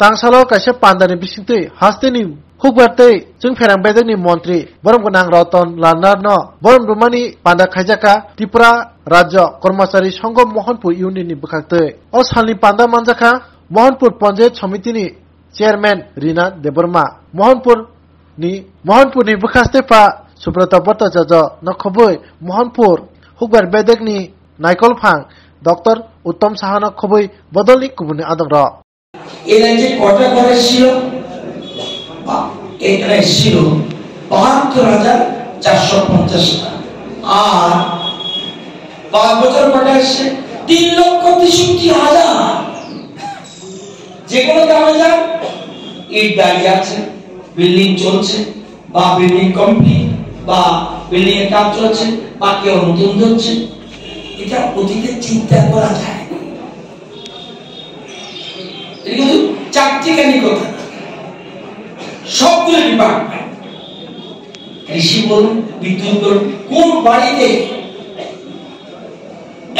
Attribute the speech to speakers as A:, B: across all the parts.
A: Tangsalo kaisa pandani bisingtui hasteni hukbartei jung ferang bedeni mantri borom gonang Ratan Lanarno borom rumani panda khaijaka Tripura Rajya Kormachari Sangho Mohanpur Union ni bukhaktei o salni panda manjaka Mohanpur Panchayat Samiti ni Chairman Rina Deborma Mohanpur ni bukhaste pa Subrata Bhattacharya nakhoboi Mohanpur hukbar bedek ni Naikol Phang Dr. Uttam Saha nakhoboi bodolni kubuni adang
B: এর যে কটা করে ছিল এখানে ছিল ৭২,৪৫০ আর ৫ বছর পরে এসে ৩,৬৩,০০০ যে কোনো গ্রামে যান ইট দাঁড়িয়ে আছে বিল্ডিং চলছে বা বিল্ডিং কমপ্লিট বা বিল্ডিং এর কাজ চলছে বা কেউ নতুন হচ্ছে এটা অতীতে চিন্তা করা যায় কিন্তু চাকচিকানি কথা সবগুলো ডিপার্টমেন্ট কৃষি বলুন বিদ্যুৎ বলুন কোন বাড়িতে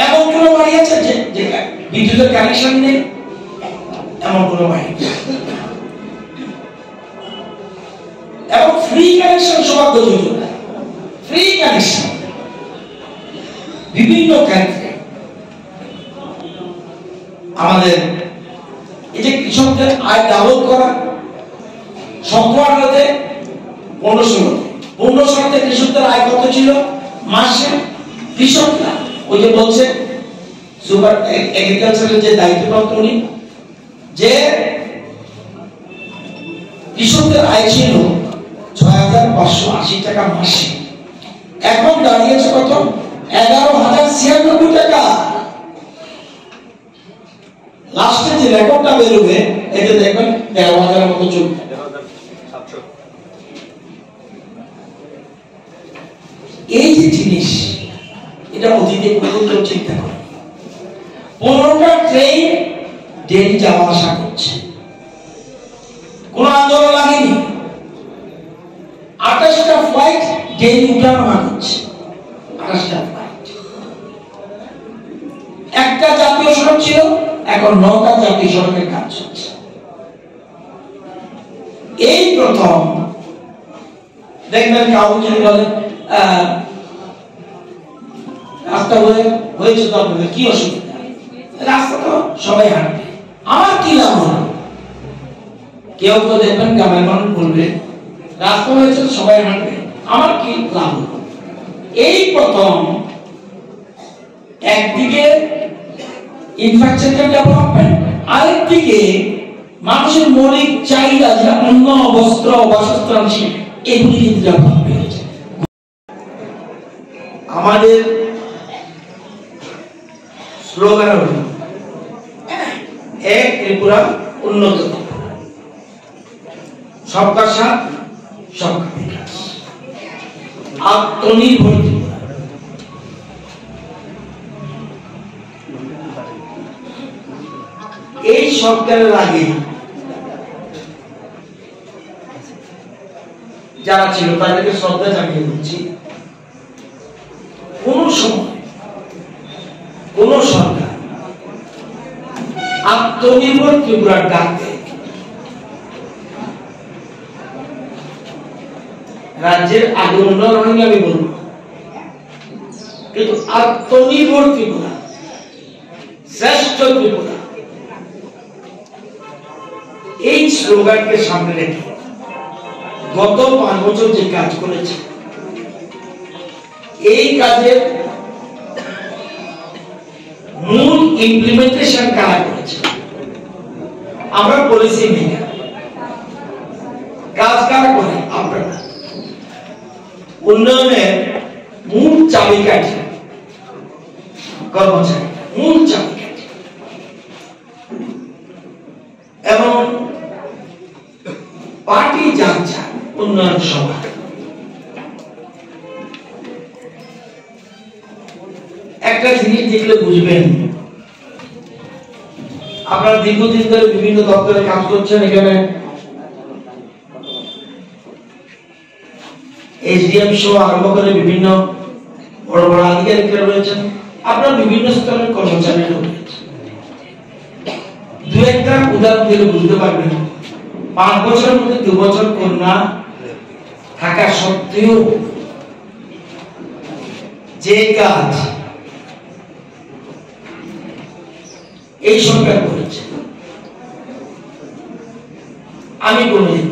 B: এমন কোন বাড়ি আছে যে বিদ্যুতের কানেকশন নেই এমন কোন বাড়ি এবং ফ্রি কানেকশন সবার জন্য ফ্রি কানেকশন বিভিন্ন ক্ষেত্রে আমাদের এই যে কৃষকদের আয় ডাবল করা ১৭-তে ১৫-তে কৃষকদের আয় কত ছিল মাসে কৃষকরা ওই যে বলছে সুপার এগ্রিকালচারের যে দায়িত্বপ্রাপ্ত উনি যে কৃষকদের আয় ছিল ৬,৫৮০ টাকা মাসে এখন দাঁড়িয়েছে কত ১১,০৯৬ টাকা লাস্টে যে রেকর্ডটা বেরোবে এতে দেখবেন ১৩,০০০ মতো চলবে এই যে জিনিস এটা অতীতে কোনো চিন্তা করে ১৫টা ট্রেন ডেলি যাওয়া আসা করছে কোন আন্দোলন লাগেনি ২৮টা ফ্লাইট ডেলি উঠানামা করছে ২৮টা ফ্লাইট একটা জাতীয় সড়ক ছিল এখন ৯টা জাতীয় সড়কের কাজ চলছে এই প্রথম দেখবেন কাউ যদি বলে রাস্তা হয়েছে তো আপনাদের কি অসুবিধা রাস্তা তো সবাই হাঁটবে আমার কি লাভ হলো কেউ তো দেখবেন গ্রামের মানুষ বলবে রাস্তা হয়েছে সবাই হাঁটবে আমার কি লাভ হলো এই প্রথম একদিকে ইনফ্রাস্ট্রাকচার ডেভেলপমেন্ট আরেকদিকে মানুষের মৌলিক চাহিদা যেটা অন্ন বস্ত্র বাসস্থান এগুলি ডেভেলপ হয়েছে আমাদের স্লোগান হল এক ত্রিপুরা উন্নত সবকা সাথ সবকা বিকাশ আত্মনির্ভর ত্রিপুরা এই সরকারের আগে যারা ছিল তাদেরকে শ্রদ্ধা জানিয়ে দিচ্ছি কোন সময় কোন সরকার আত্মনির্ভর ত্রিপুরার ডাক দেয় রাজ্যের আগে উন্নয়ন হয়নি আমি বলবো কিন্তু আত্মনির্ভর ত্রিপুরা শ্রেষ্ঠ ত্রিপুরা এই স্লোগানকে সামনে রেখে গত ৫ বছর যে কাজ করেছে এই কাজের মূল ইমপ্লিমেন্টেশন কারা করেছে আমরা পলিসি মেকার কাজ কারা করে আপনারা উন্নয়নের মূল চাবিকাঠি কর্মচারী মূল চাবিকাঠি এবং পার্টি যাচ্ছে উন্নয়ন সভা একটা জিনিস দেখলে বুঝবেন আপনারা দীর্ঘদিন ধরে বিভিন্ন দপ্তরে কাজ করছেন এখানে এসডিএম সহ আরম্ভ করে বিভিন্ন বড় বড় আধিকারিকরা রয়েছেন আপনারা বিভিন্ন স্তরের কর্মচারীরা রয়েছেন দু একটা উদাহরণ দিলে বুঝতে পারবেন 5 বছরের মধ্যে 2 বছর কন্যা থাকা সত্ত্বেও যে কাজ এই সরকার করেছে আমি কোনদিন